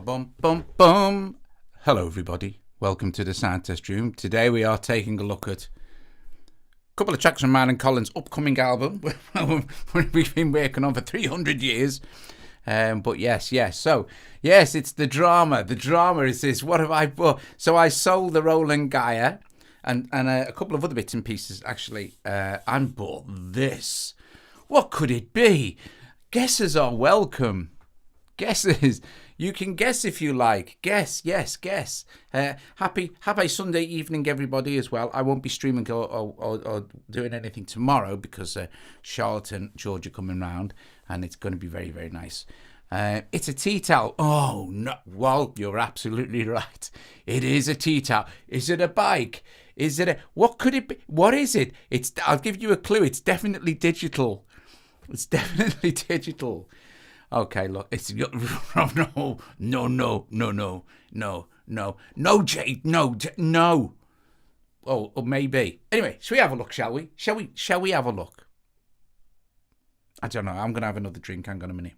Bum bum bum. Hello everybody, welcome to the Sound Test Room. Today we are taking a look at a couple of tracks from mine and Colin's upcoming album we've been working on for 300 years. But yes, so yes, it's the drama. The drama is this. What have I bought? So I sold the Roland GAIA and a couple of other bits and pieces actually, and bought this. What could it be? Guesses are welcome. Guesses. You can guess if you like. Guess. Happy Sunday evening, everybody, as well. I won't be streaming or doing anything tomorrow because Charlotte and George are coming round, and it's going to be very, very nice. It's a tea towel. Oh, no. Well, you're absolutely right. It is a tea towel. Is it a bike? Is it a... What could it be? What is it? I'll give you a clue. It's definitely digital. It's definitely digital. Okay, look, it's no, Jade, no. Oh, or maybe. Anyway, shall we have a look? Shall we? Shall we have a look? I don't know. I'm gonna have another drink. Hang on a minute.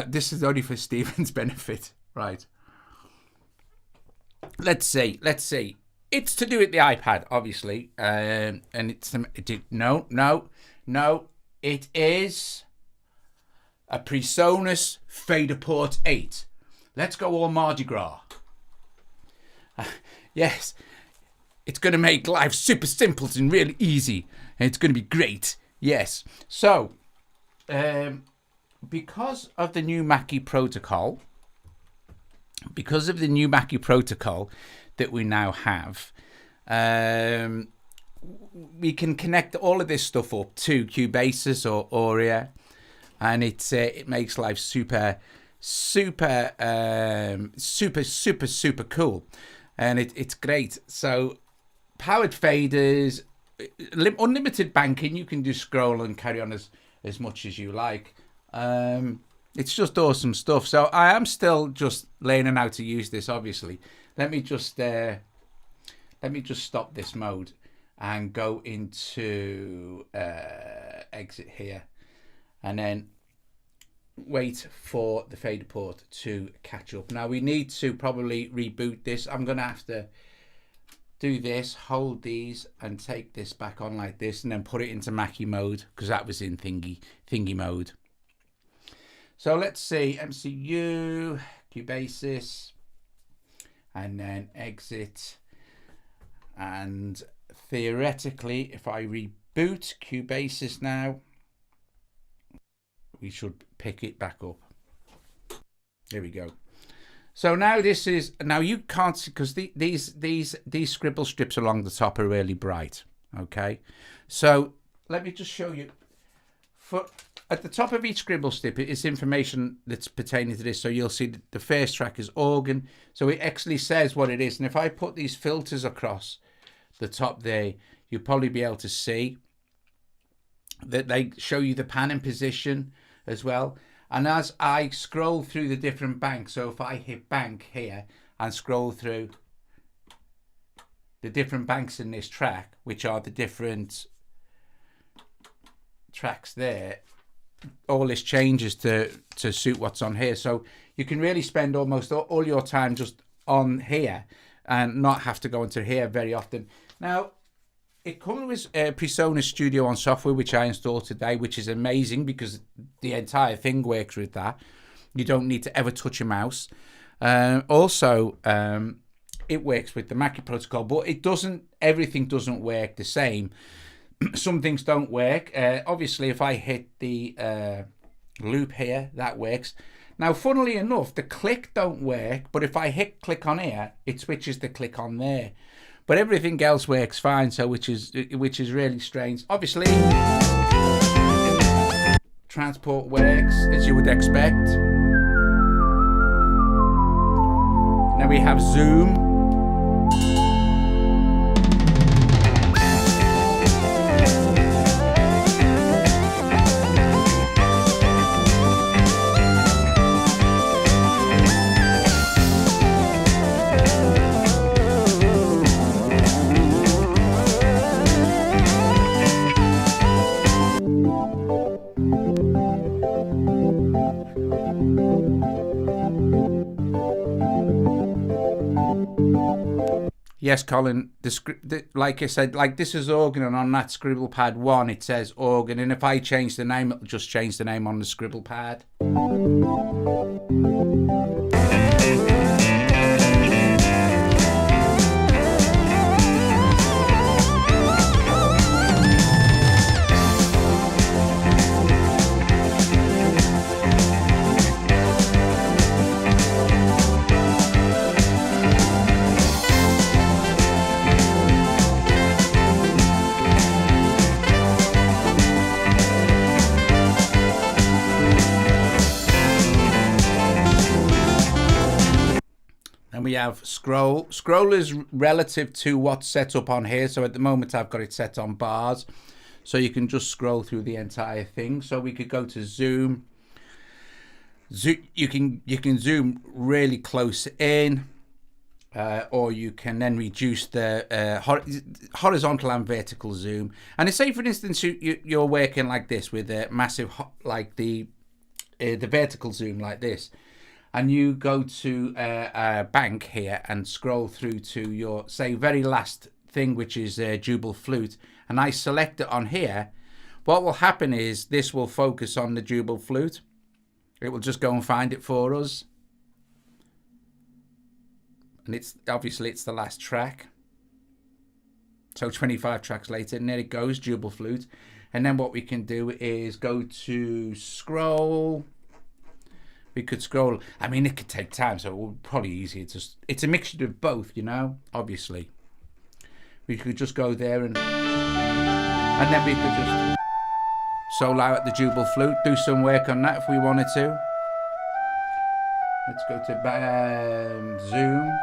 This is only for Stephen's benefit, right? Let's see. It's to do with the iPad, obviously, and it's no. It is a PreSonus FaderPort 8. Let's go all Mardi Gras. Yes, it's going to make life super simple and really easy, and it's going to be great. Yes. So, because of the new Mackie protocol, that we now have, we can connect all of this stuff up to Cubasis or Aurea, and it makes life super cool, and it's great. So powered faders, unlimited banking. You can just scroll and carry on as much as you like. It's just awesome stuff. So I am still just learning how to use this. Obviously, let me just stop this mode and go into exit here, and then wait for the FaderPort to catch up. Now we need to probably reboot this. I'm gonna have to do this, hold these and take this back on like this, and then put it into Mackie mode because that was in thingy mode. So let's see, MCU, Cubasis, and then exit. And theoretically, if I reboot Cubasis now, we should pick it back up. There we go. So now now you can't see because these scribble strips along the top are really bright. Okay, so let me just show you. At the top of each scribble strip is information that's pertaining to this. So you'll see the first track is organ. So it actually says what it is. And if I put these filters across the top there, you'll probably be able to see that they show you the panning position as well. And as I scroll through the different banks, so if I hit bank here and scroll through the different banks in this track, which are the different tracks there, all this changes to suit what's on here. So you can really spend almost all your time just on here and not have to go into here very often. Now, it comes with PreSonus Studio on software, which I installed today, which is amazing because the entire thing works with that. You don't need to ever touch a mouse. Also, it works with the Mackie protocol, but everything doesn't work the same. Some things don't work. Obviously, if I hit the loop here, that works. Now, funnily enough, the click don't work, but if I hit click on here, it switches the click on there. But everything else works fine, so which is really strange. Obviously, transport works as you would expect. Now we have zoom. Yes, Colin, like I said, like this is organ, and on that scribble pad 1 it says organ, and if I change the name, it'll just change the name on the scribble pad. We have scroll. Scroll is relative to what's set up on here. So at the moment I've got it set on bars. So you can just scroll through the entire thing. So we could go to zoom. You can zoom really close in. Or you can then reduce the horizontal and vertical zoom. And say for instance you're working like this with a massive like the vertical zoom like this. And you go to a bank here and scroll through to your, say, very last thing, which is Jubal Flute, and I select it on here, what will happen is this will focus on the Jubal Flute. It will just go and find it for us. And it's obviously it's the last track. So 25 tracks later, and there it goes, Jubal Flute. And then what we can do is go to scroll. We could scroll. I mean, it could take time, so it would probably easier to. It's a mixture of both, you know. Obviously, we could just go there and then we could just solo out the Jubal Flute, do some work on that if we wanted to. Let's go to zoom.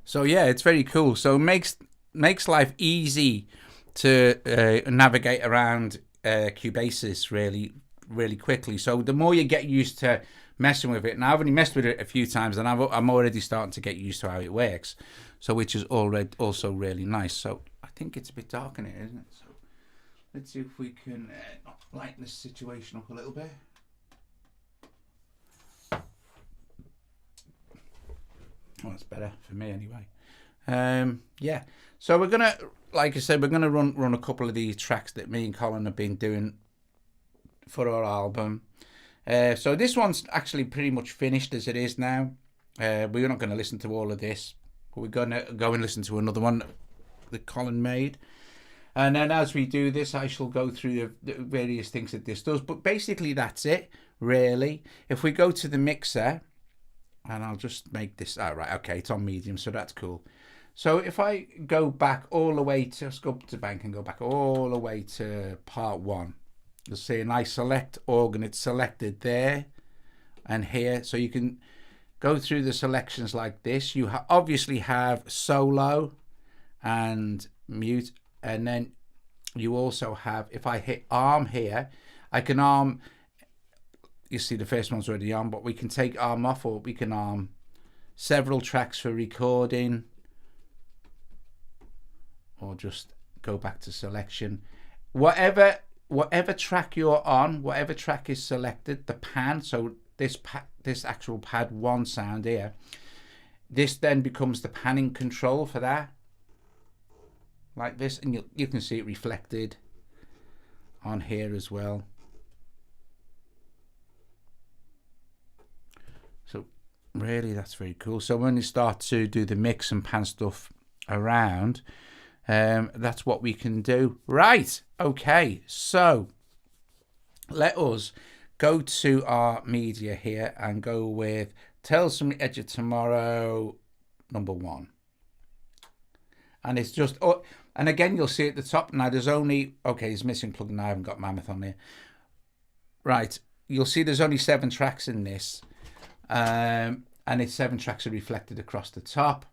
So yeah, it's very cool. So it makes life easy to navigate around Cubasis really quickly. So the more you get used to messing with it, and I've only messed with it a few times, and I'm already starting to get used to how it works. So which is also really nice. So I think it's a bit dark in here, isn't it? So let's see if we can lighten this situation up a little bit. Well, that's better for me anyway. Yeah, so we're gonna, like I said, we're gonna run a couple of these tracks that me and Colin have been doing for our album. So this one's actually pretty much finished as it is now. We're not going to listen to all of this, but we're gonna go and listen to another one that Colin made. And then as we do this, I shall go through the various things that this does. But basically, that's it, really. If we go to the mixer. And I'll just make this, right, okay, it's on medium, so that's cool. So if I go back all the way to, let's go up to bank and go back all the way to part 1. You'll see, and I select organ, it's selected there and here. So you can go through the selections like this. You obviously have solo and mute. And then you also have, if I hit arm here, I can arm. You see the first one's already on, but we can take arm off, or we can arm several tracks for recording, or just go back to selection. Whatever track you're on, whatever track is selected, the pan, so this actual pad 1 sound here, this then becomes the panning control for that, like this, and you can see it reflected on here as well. So really, that's very cool. So when you start to do the mix and pan stuff around, that's what we can do. Right, okay, so let us go to our media here and go with Tales from the Edge of Tomorrow, number 1. And it's just, oh, and again, you'll see at the top now, there's only, okay, it's missing plug, and I haven't got Mammoth on here. Right, you'll see there's only 7 tracks in this. And it's 7 tracks are reflected across the top.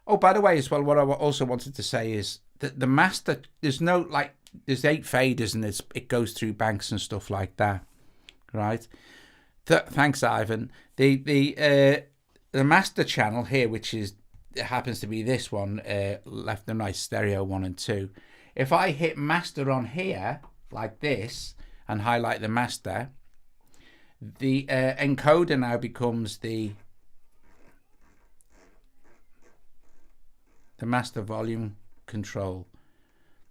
Oh, by the way, as well, what I also wanted to say is that the master, there's 8 faders, and it goes through banks and stuff like that, right? Thanks, Ivan. The master channel here, which is, it happens to be this one, left and right stereo 1 and 2. If I hit master on here like this and highlight the master, the encoder now becomes the master volume control.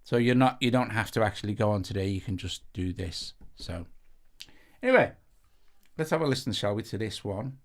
So you don't have to actually go onto there. You can just do this. So anyway, let's have a listen, shall we, to this one.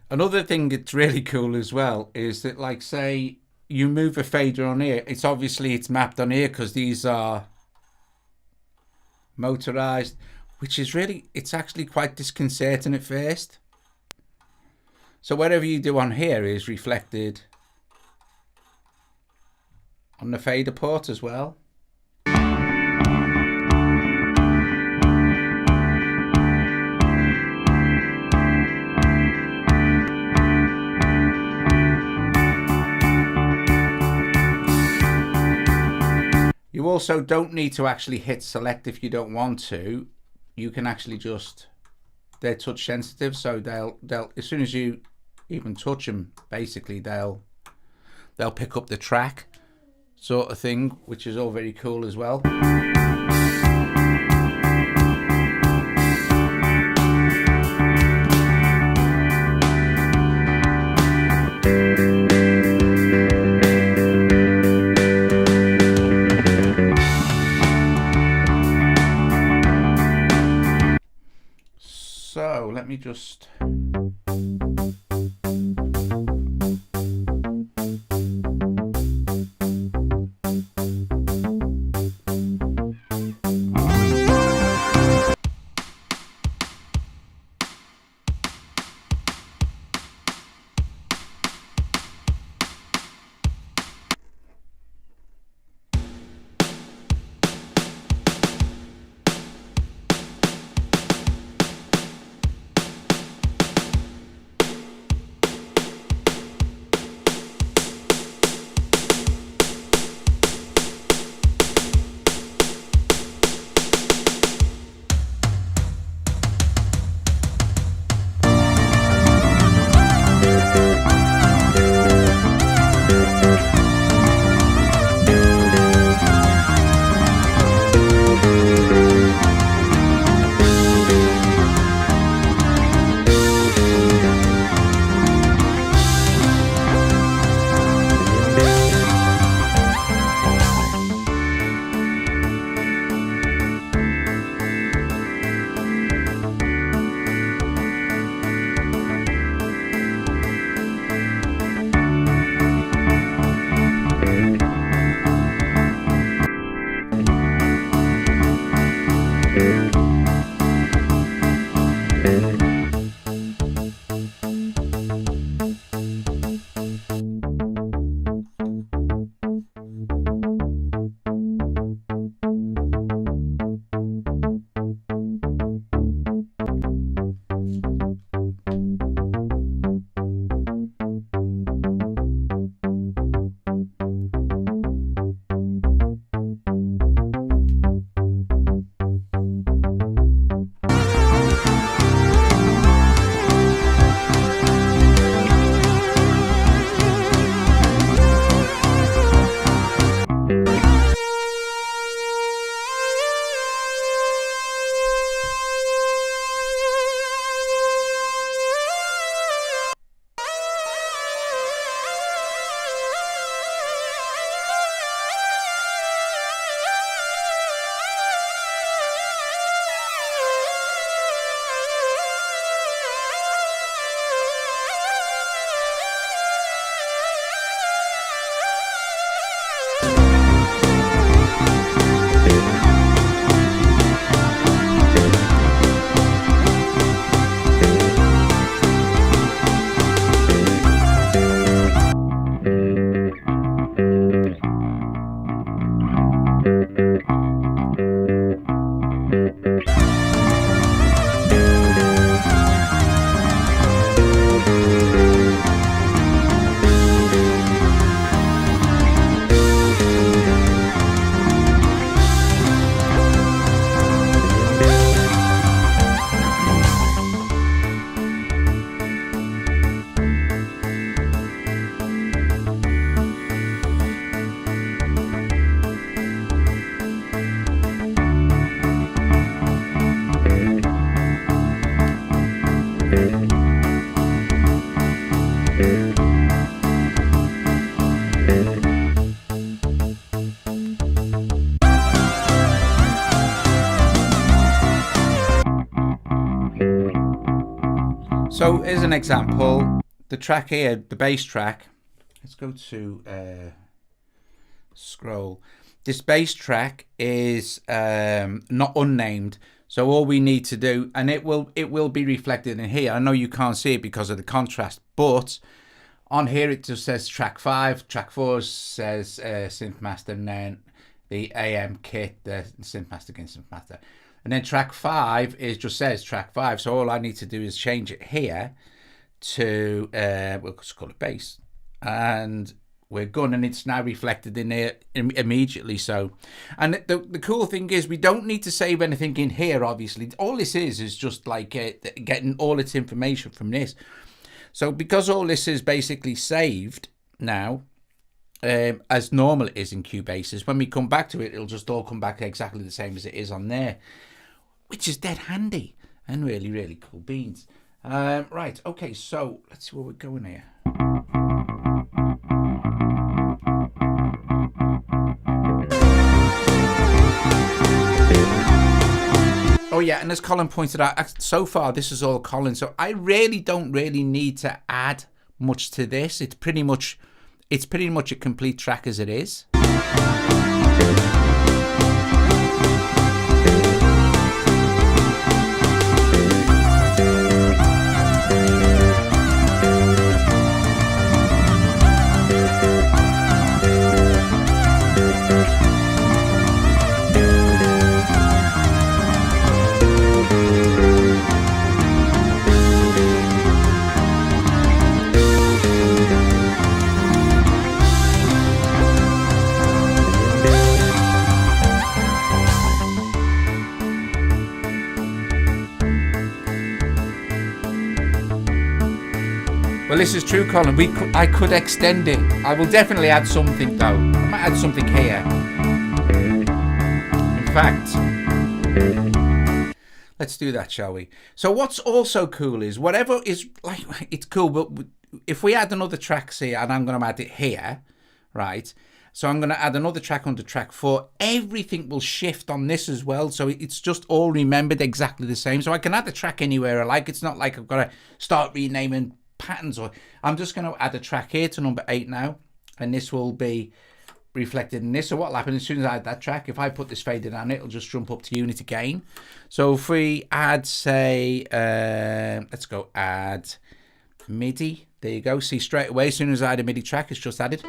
Another thing that's really cool as well is that, like, say you move a fader on here, it's mapped on here because these are motorized, which is really, it's actually quite disconcerting at first. So whatever you do on here is reflected on the FaderPort as well. You also don't need to actually hit select if you don't want to. You can actually just, they're touch sensitive, so they'll as soon as you even touch them, basically they'll pick up the track sort of thing, which is all very cool as well. So let me just... So here's an example. The track here, the bass track. Let's go to scroll. This bass track is not unnamed. So all we need to do, and it will be reflected in here. I know you can't see it because of the contrast, but on here it just says track 5. Track 4 says synth master, and then the AM kit, the synth master against synth master. And then track 5 just says track 5. So all I need to do is change it here to, we'll just call it bass. And we're good, and it's now reflected in there immediately. So, and the cool thing is we don't need to save anything in here, obviously. All this is just like getting all its information from this. So because all this is basically saved now, as normal it is in Cubase's, when we come back to it, it'll just all come back exactly the same as it is on there, which is dead handy and really, really cool beans. Right, okay, so let's see where we're going here. Oh yeah, and as Colin pointed out, so far this is all Colin, so I really don't need to add much to this. It's pretty much a complete track as it is. Well, this is true, Colin. I could extend it. I will definitely add something, though. I might add something here. In fact, let's do that, shall we? So what's also cool is whatever is like, it's cool, but if we add another track here, and I'm going to add it here, right? So I'm going to add another track under track 4. Everything will shift on this as well. So it's just all remembered exactly the same. So I can add the track anywhere I like. It's not like I've got to start renaming patterns, or I'm just going to add a track here to number 8 now, and this will be reflected in this. So what will happen as soon as I add that track, if I put this fader down, it'll just jump up to unity gain. So if we add, say, let's go add MIDI. There you go. See, straight away, as soon as I add a MIDI track, it's just added.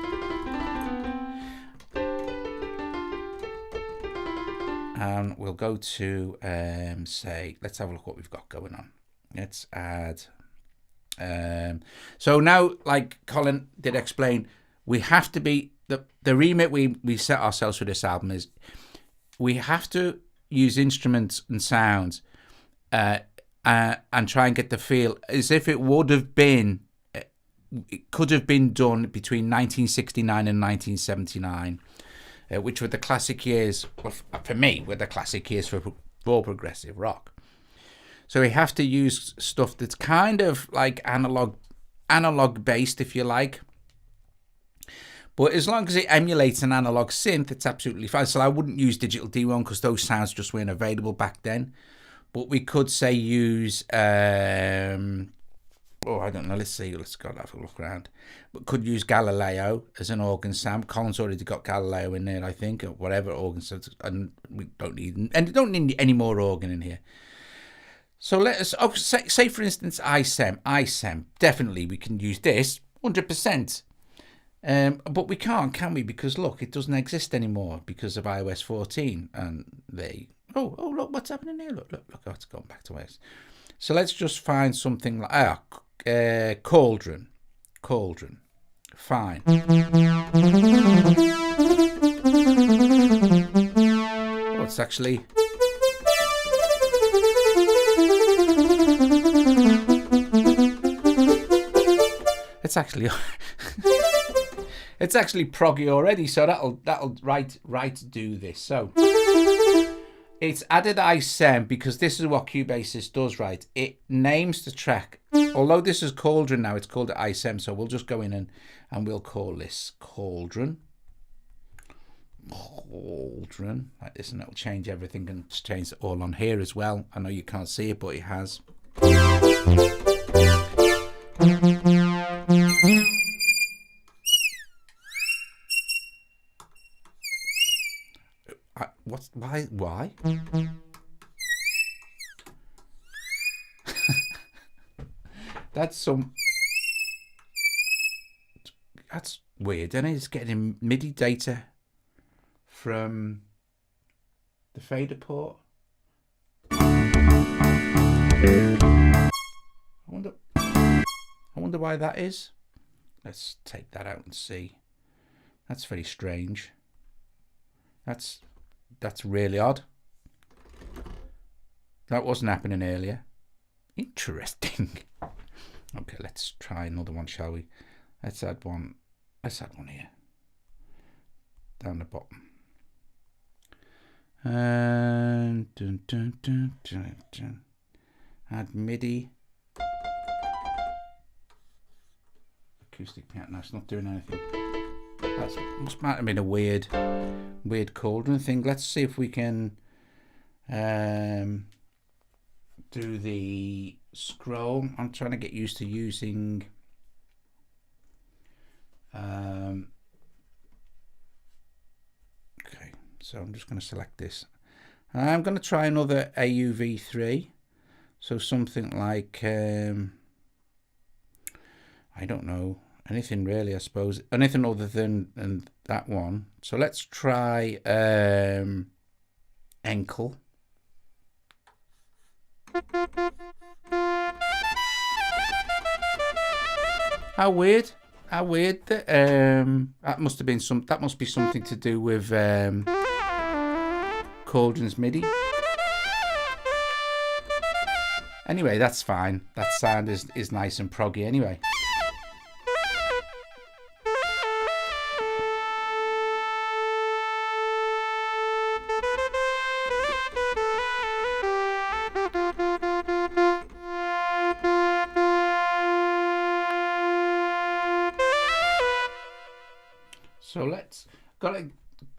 And we'll go to say, let's have a look what we've got going on. Let's add so now, like Colin did explain, we have to be the remit we set ourselves for this album is we have to use instruments and sounds and try and get the feel as if it would have been, it could have been done between 1969 and 1979, which were the classic years, for me, were the classic years for raw progressive rock. So we have to use stuff that's kind of like analog based, if you like. But as long as it emulates an analog synth, it's absolutely fine. So I wouldn't use digital D1 because those sounds just weren't available back then. But we could say use, I don't know, let's see, let's go have a look around. But could use Galileo as an organ sound. Colin's already got Galileo in there, I think, or whatever organ sound. And we don't need any more organ in here. So let us, say for instance, ISEM, definitely we can use this, 100%. But we can't, can we? Because look, it doesn't exist anymore because of iOS 14. And oh, look, what's happening here? Look, oh, it's gone back to iOS. So let's just find something like, Cauldron, fine. Oh, it's actually... It's actually it's actually proggy already, so that'll right do this. So it's added ISEM because this is what Cubasis does, right? It names the track. Although this is Cauldron now, it's called ISEM, so we'll just go in and we'll call this Cauldron like this, and it'll change everything and change it all on here as well. I know you can't see it, but it has. Why? That's weird, isn't it? It's getting MIDI data from the FaderPort. I wonder why that is. Let's take that out and see. That's very strange. That's really odd. That wasn't happening earlier. Interesting. Okay, let's try another one, shall we? Let's add one here. Down the bottom. And add MIDI. Acoustic piano. It's not doing anything. That might have been a weird Cauldron thing. Let's see if we can do the scroll. I'm trying to get used to using okay, so I'm just going to select this. I'm going to try another AUV3, so something like I don't know, anything really, I suppose, anything other than that one. So let's try Enkel. How weird that that must have been that must be something to do with Cauldron's MIDI. Anyway, that's fine. That sound is nice and proggy anyway. So let's gotta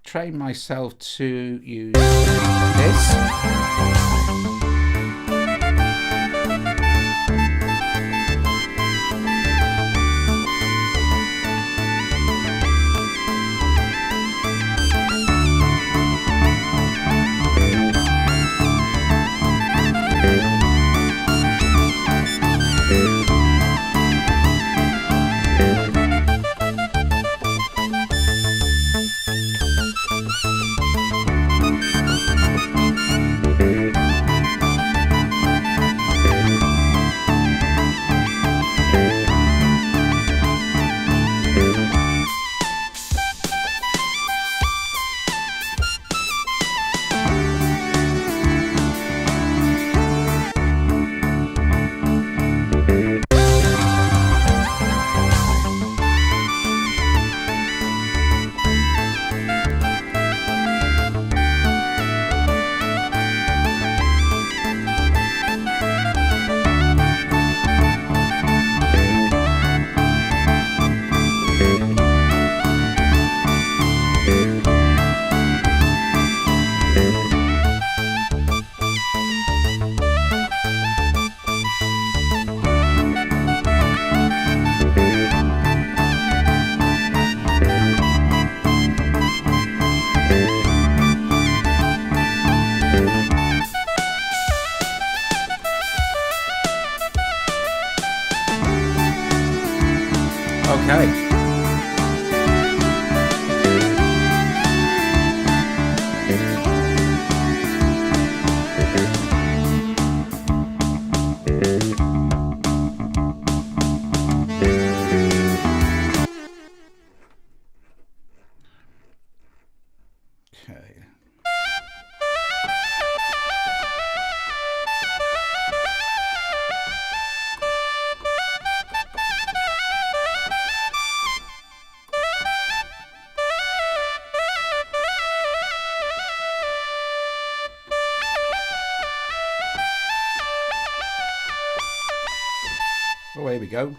train myself to use this. Okay. Oh, here we go.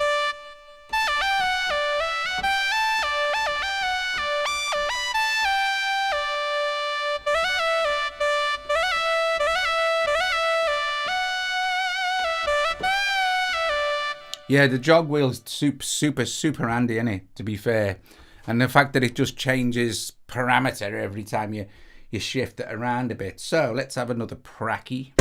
Yeah, the jog wheel's super handy, isn't it, to be fair? And the fact that it just changes parameter every time you shift it around a bit. So let's have another pracky.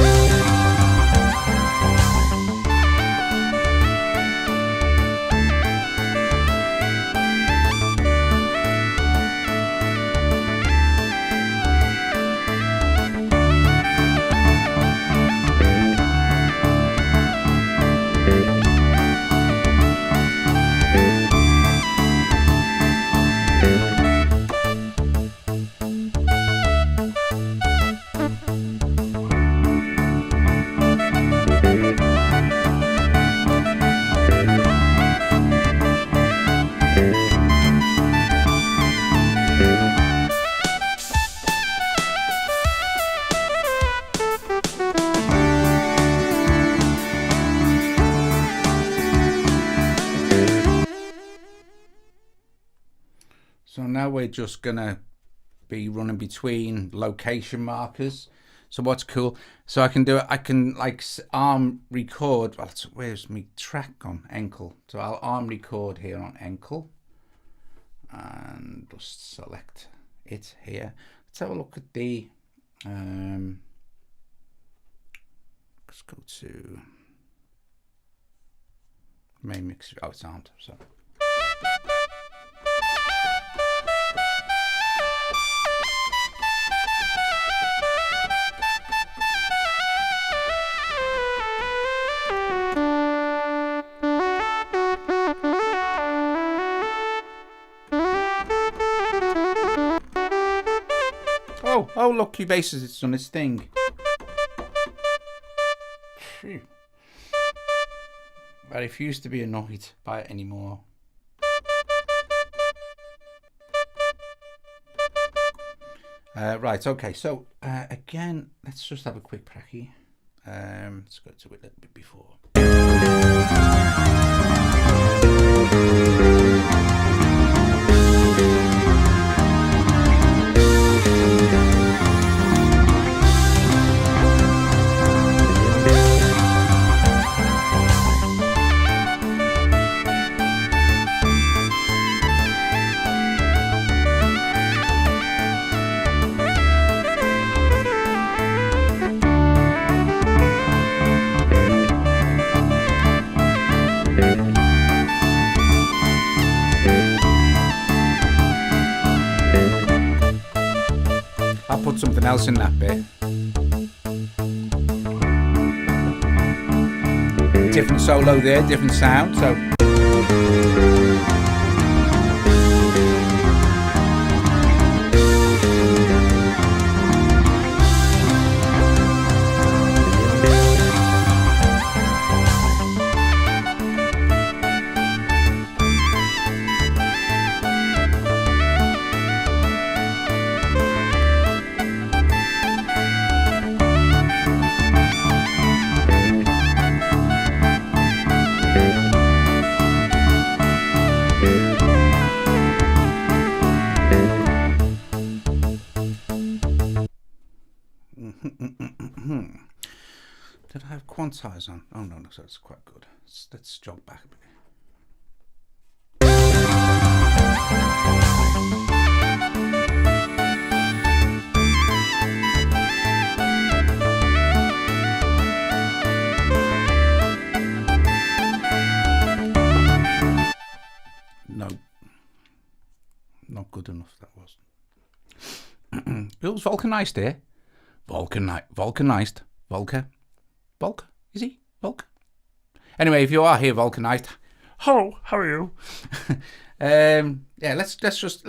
So now we're just gonna be running between location markers. So what's cool? So I can do it. I can like arm record. Well, where's my track on Enkel? So I'll arm record here on Enkel, and just select it here. Let's have a look at the. Let's go to main mix. Oh, it's armed. So. Oh, look, Cubase's, it's done its thing. Phew. I refuse to be annoyed by it anymore. Right, okay, so again, let's just have a quick pracky. Let's go to it a little bit before. I'll put something else in that bit. Different solo there, different sound. So. Did I have quantize on? Oh no, so that's quite good. Let's jog back a bit. No, not good enough. That wasn't. It was vulcanized here. Vulcanized. Volk? Is he? Volk? Anyway, if you are here, vulcanized. Hello, how are you? Yeah, let's just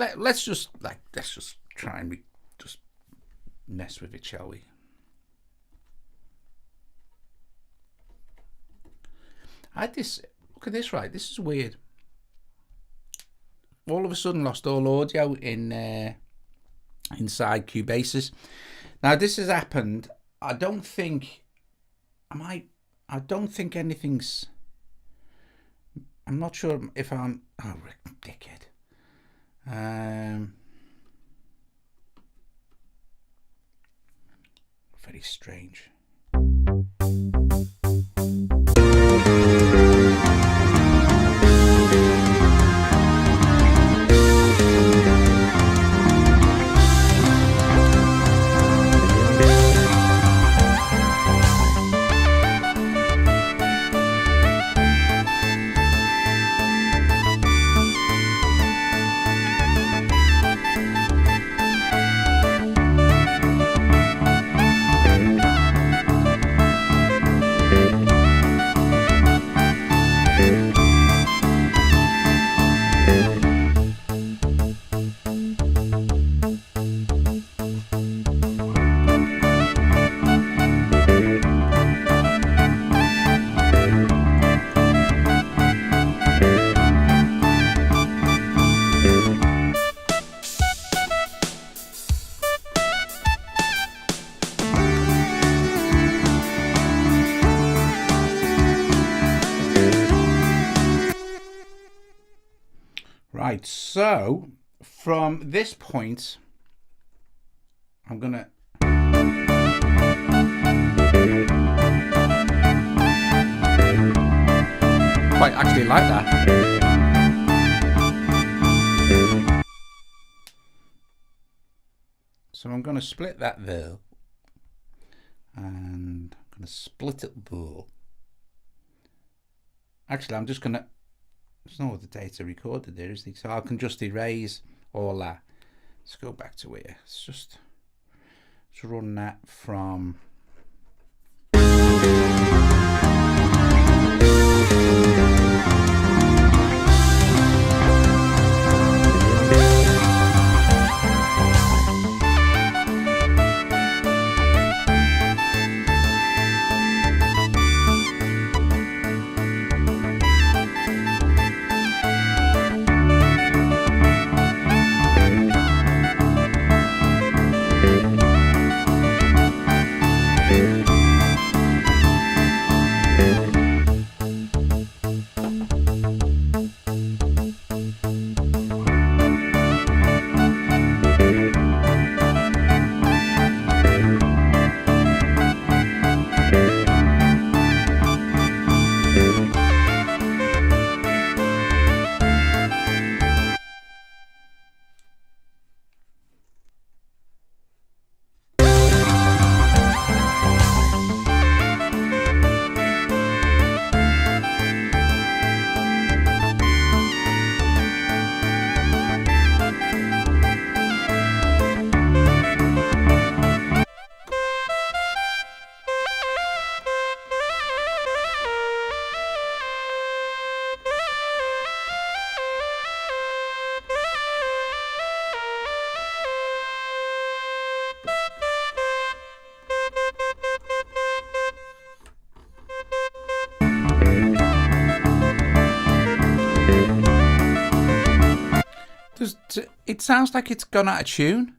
try and just mess with it, shall we? I had this. Look at this, right? This is weird. All of a sudden, lost all audio in inside Cubase's. Now, this has happened. I don't think. I don't think anything's. I'm not sure if I'm. Oh, dickhead. Very strange. Right, so from this point, I'm gonna. actually like that. So I'm going to split that there. And I'm going to split it there. Actually, I'm just going to... There's no other data recorded there, is there? So I can just erase all that. Let's go back to here. Let's run that from... It sounds like it's gone out of tune.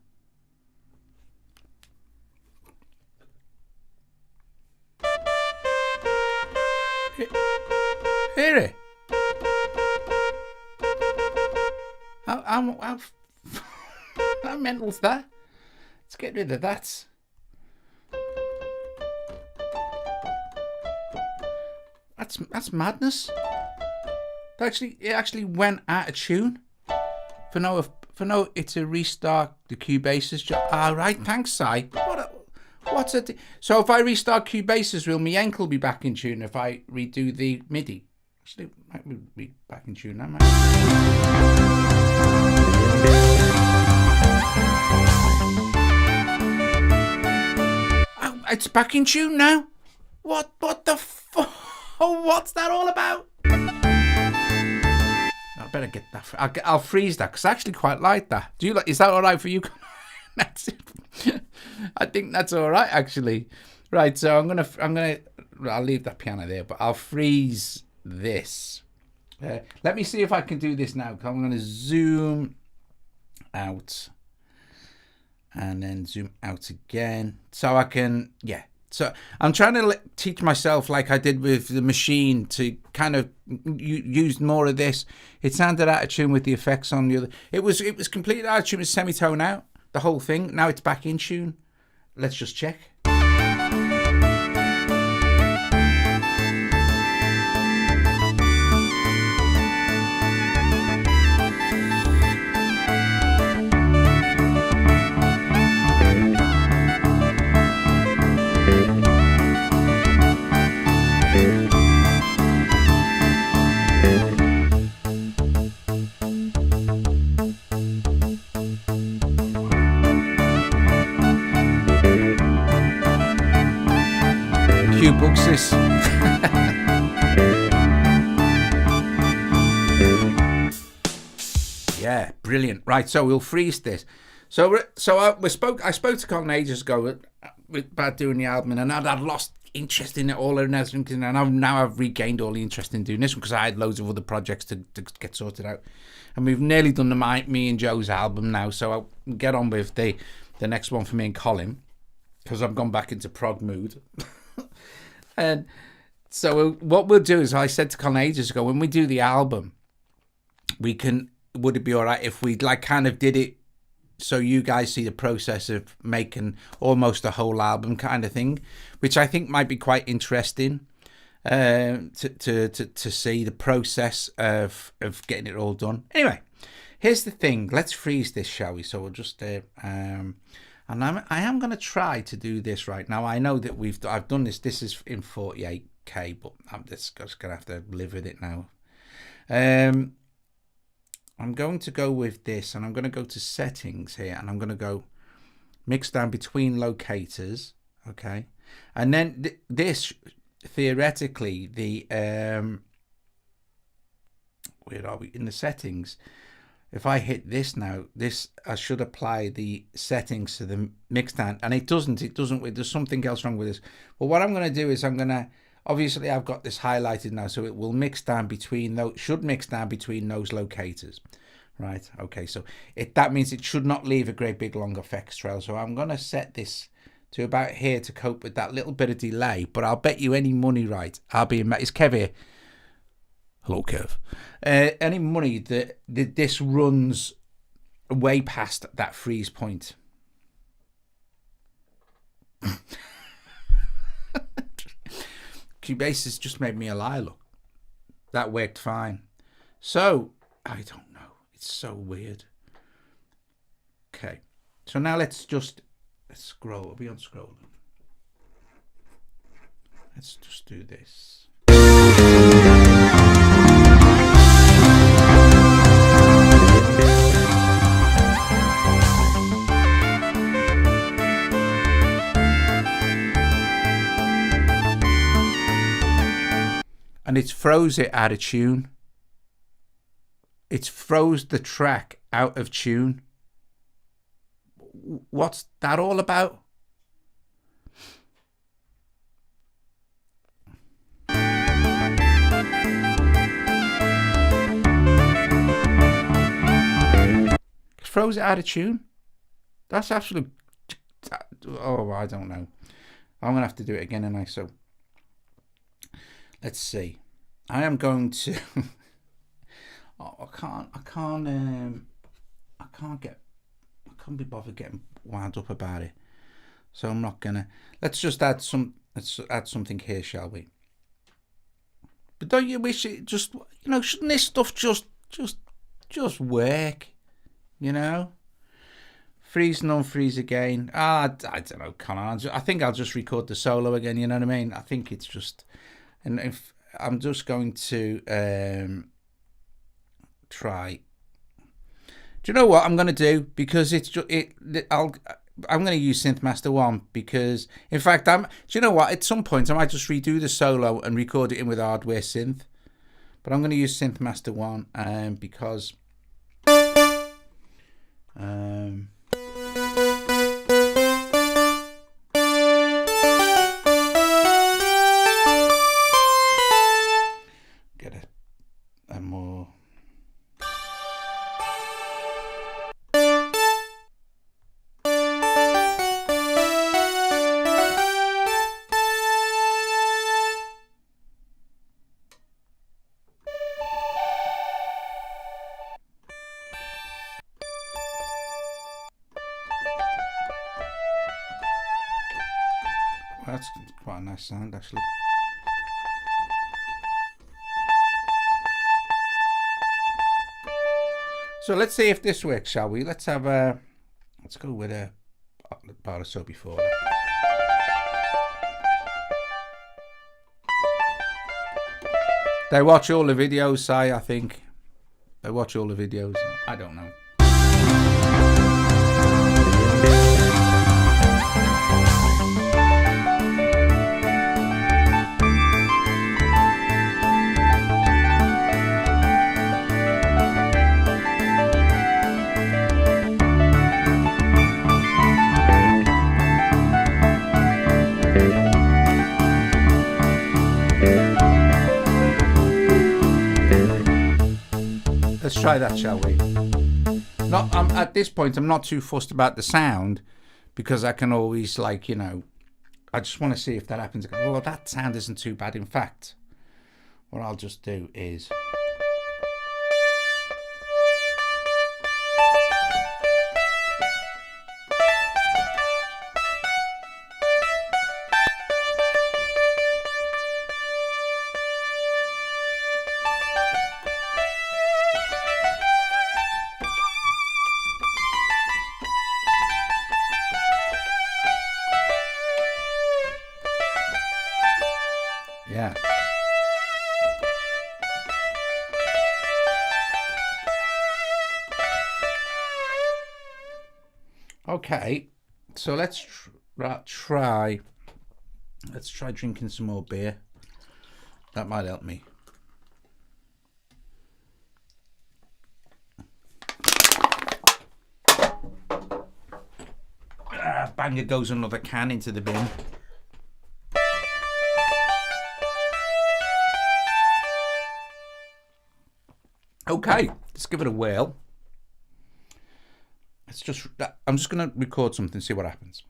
Hear it? How mental's that? Let's get rid of that. That's madness. It actually went out of tune. For no, it's a restart the Cubase's job. All right, thanks, Si. So if I restart Cubase's, will my ankle be back in tune if I redo the MIDI? Actually, it might be back in tune now, Oh, it's back in tune now. What the fuck? What's that all about? I better get that. I'll freeze that because I actually quite like that. Do you like? Is that all right for you? That's it. I think that's all right actually. Right, so I'll leave that piano there, but I'll freeze this. Let me see if I can do this now. I'm going to zoom out and then zoom out again, so I can So I'm trying to teach myself, like I did with the machine, to kind of use more of this. It sounded out of tune with the effects on the other. It was completely out of tune with semitone out, the whole thing. Now it's back in tune. Let's just check. Books this. Yeah, brilliant. Right, so we'll freeze this. I spoke to Colin ages ago about doing the album, and I'd lost interest in it all and everything, and now I've regained all the interest in doing this one because I had loads of other projects to get sorted out, and we've nearly done me and Joe's album now, so I'll get on with the next one for me and Colin because I've gone back into prog mood. And so what we'll do is, I said to Colin ages ago, when we do the album, would it be all right if we kind of did it so you guys see the process of making almost a whole album kind of thing, which I think might be quite interesting. to see the process of getting it all done. Anyway, here's the thing. Let's freeze this, shall we? So we'll just and I am going to try to do this right now. I know that I've done this. This is in 48K, but I'm just going to have to live with it now. I'm going to go with this, and I'm going to go to settings here, and I'm going to go mix down between locators, okay? And then this, theoretically, the where are we in the settings? If I hit this now, this I should apply the settings to the mix down, and it doesn't. There's something else wrong with this. But what I'm going to do is obviously I've got this highlighted now, so it will mix down between those, should mix down between those locators, right? Okay, so that means it should not leave a great big long effects trail. So I'm going to set this to about here to cope with that little bit of delay, but I'll bet you any money, right? It's Kev here. Hello, Kev. Any money that this runs way past that freeze point. Cubase has just made me a lie, look. That worked fine. So, I don't know. It's so weird. Okay. So now let's scroll. Are we on scrolling? Let's just do this. And it's froze it out of tune. It's froze the track out of tune. What's that all about? It's froze it out of tune. That's absolute. Oh, I don't know. I'm gonna have to do it again, and so. Let's see. I am going to. I can't be bothered getting wound up about it. So I'm not gonna. Let's add something here, shall we? But don't you wish it just? Shouldn't this stuff just work? Freeze and unfreeze again. I don't know, Colin. I think I'll just record the solo again. You know what I mean? I think it's just. And if I'm just going to try. Do you know what I'm going to do? Because I'm going to use SynthMaster 1 because, in fact, do you know what? At some point, I might just redo the solo and record it in with hardware synth. But I'm going to use SynthMaster 1 because. That's quite a nice sound, actually. So let's see if this works, shall we? Let's go with a bar or so before. They watch all the videos, I think. They watch all the videos. I don't know. Let's try that, shall we? At this point, I'm not too fussed about the sound because I can always, I just want to see if that happens. Well, that sound isn't too bad. In fact, what I'll just do is. Yeah. Okay, so let's try drinking some more beer. That might help me. Banger goes another can into the bin. Okay, let's give it a whirl. I'm just going to record something, see what happens.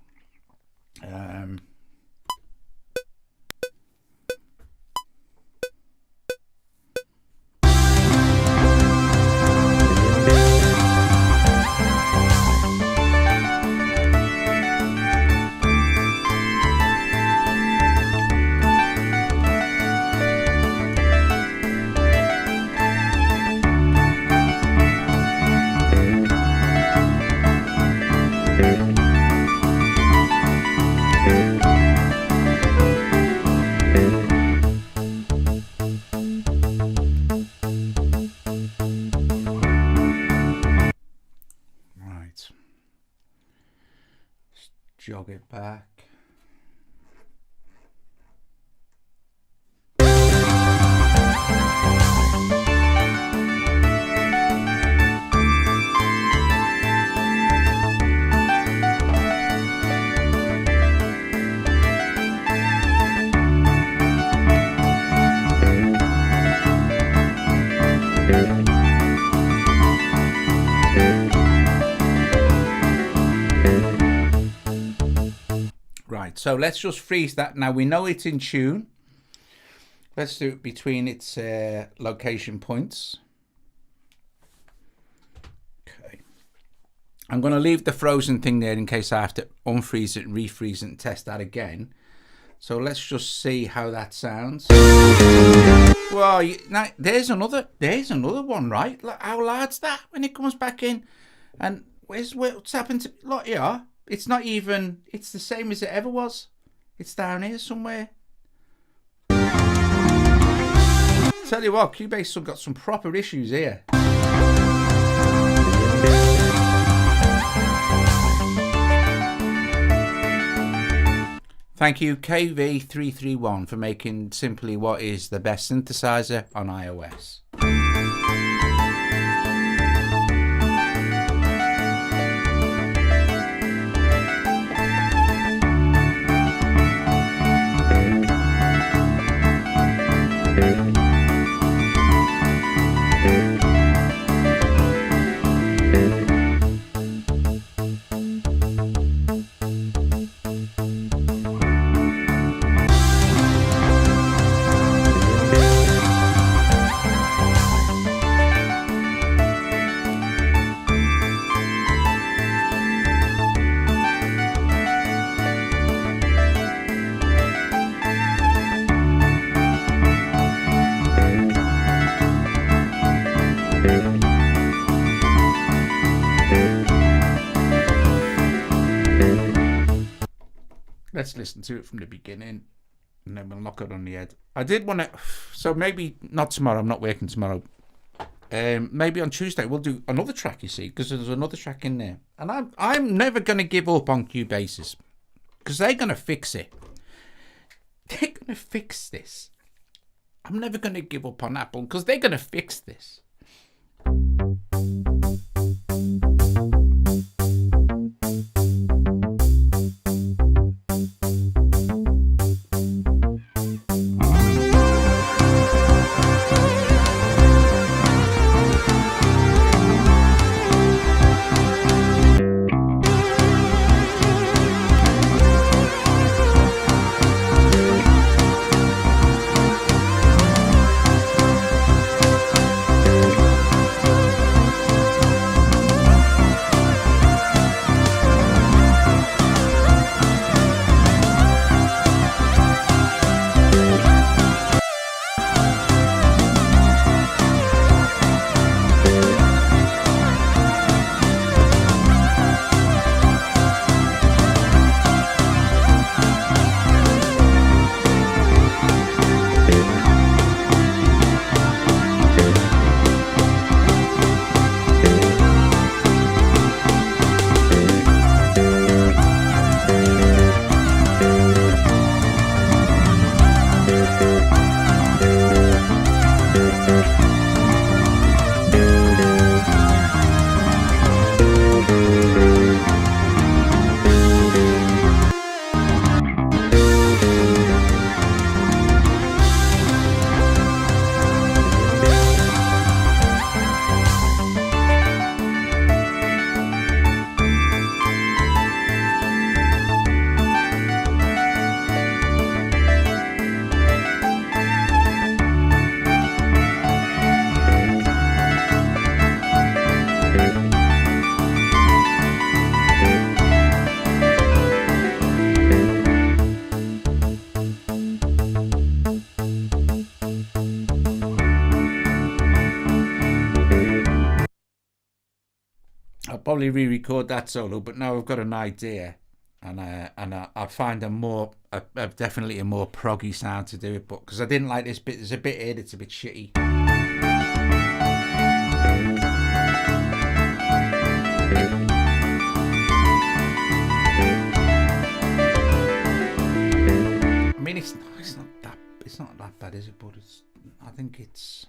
Jog it back. So let's just freeze that. Now we know it's in tune. Let's do it between its location points. Okay. I'm going to leave the frozen thing there in case I have to unfreeze it, refreeze it, and test that again. So let's just see how that sounds. Well, now there's another one, right? Look, how loud's that when it comes back in? And what's happened to? Look, yeah. It's not even, it's the same as it ever was. It's down here somewhere. Tell you what, Cubase still got some proper issues here. Thank you KV331 for making Simply what is the best synthesizer on iOS. Let's listen to it from the beginning and then we'll knock it on the head. I did want to, so maybe not tomorrow, I'm not working tomorrow. Maybe on Tuesday we'll do another track, you see, because there's another track in there. And I'm never going to give up on Cubase because they're going to fix it. They're going to fix this. I'm never going to give up on Apple because they're going to fix this. I'll probably re-record that solo, but now I've got an idea, and I find a definitely a more proggy sound to do it. But because I didn't like this bit, there's a bit here that's a bit shitty. I mean, it's not that bad, is it? But I think it's.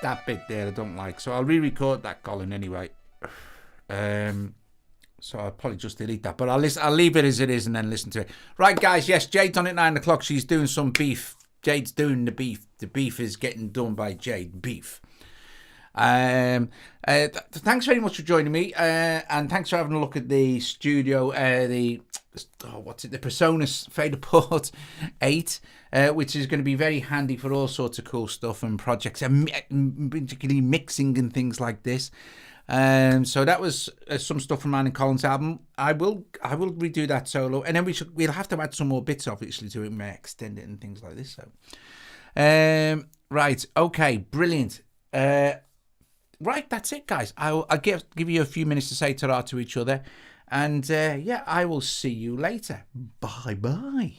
That bit there I don't like, so I'll re-record that, Colin, anyway. So I'll probably just delete that, but I'll leave it as it is and then listen to it. Right, guys, yes, Jade's on at 9 o'clock. She's doing some beef. Jade's doing the beef. The beef is getting done by Jade. Beef. Thanks very much for joining me, and thanks for having a look at the studio, the PreSonus FaderPort 8, which is going to be very handy for all sorts of cool stuff and projects, and particularly mixing and things like this. So that was some stuff from mine and Colin's album. I will redo that solo, and then we'll have to add some more bits obviously to it, and extend it and things like this. So, right, okay, brilliant. Right, that's it, guys. I'll give you a few minutes to say ta-ra to each other, and yeah, I will see you later. Bye bye.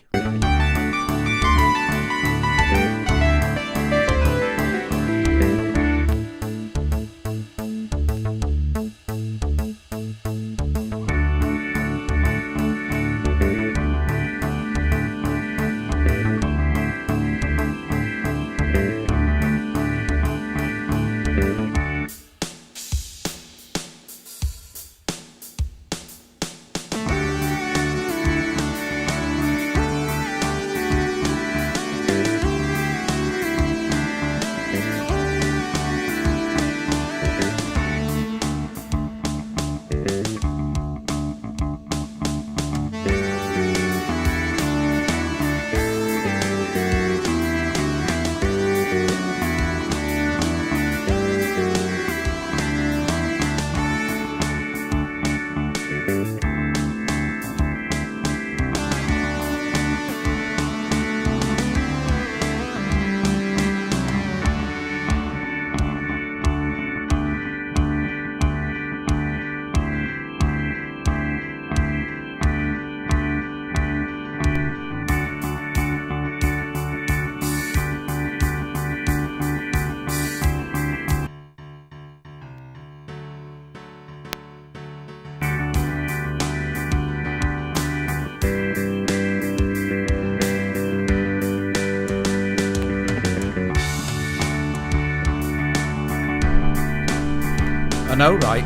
I know, right?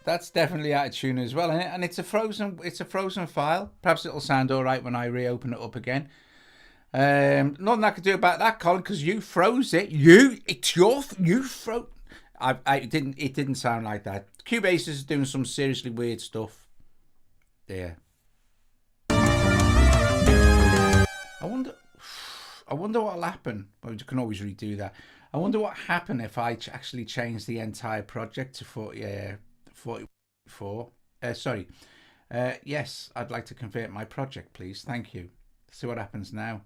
That's definitely out of tune as well, isn't it? And it's a frozen file. Perhaps it'll sound all right when I reopen it up again. Nothing I could do about that, Colin, because you froze it. You froze. It didn't sound like that. Cubase is doing some seriously weird stuff there. I wonder what'll happen. Well, you can always redo that. I wonder what happened if I actually changed the entire project to 44. Sorry. Yes, I'd like to convert my project, please. Thank you. See what happens now.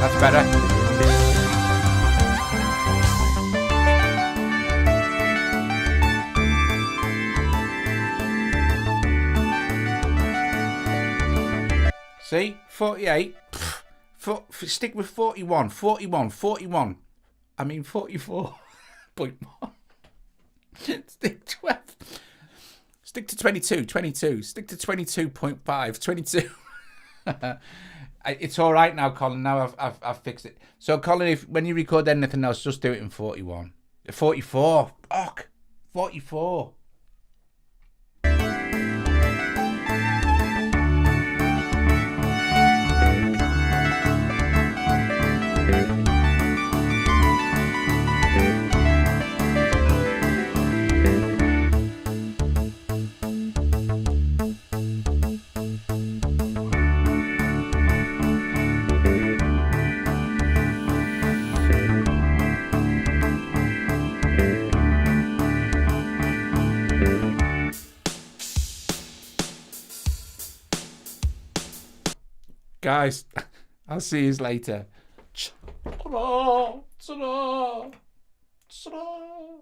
That's better. See? 48. Stick with 41. 41. 41. I mean 44.1. Stick 12. Stick to 22. 22. Stick to 22.5. 22. It's all right now, Colin. Now I've fixed it. So, Colin, when you record anything else, just do it in 41. 44. Fuck. 44. Guys, I'll see you later. Ta-da, ta-da, ta-da.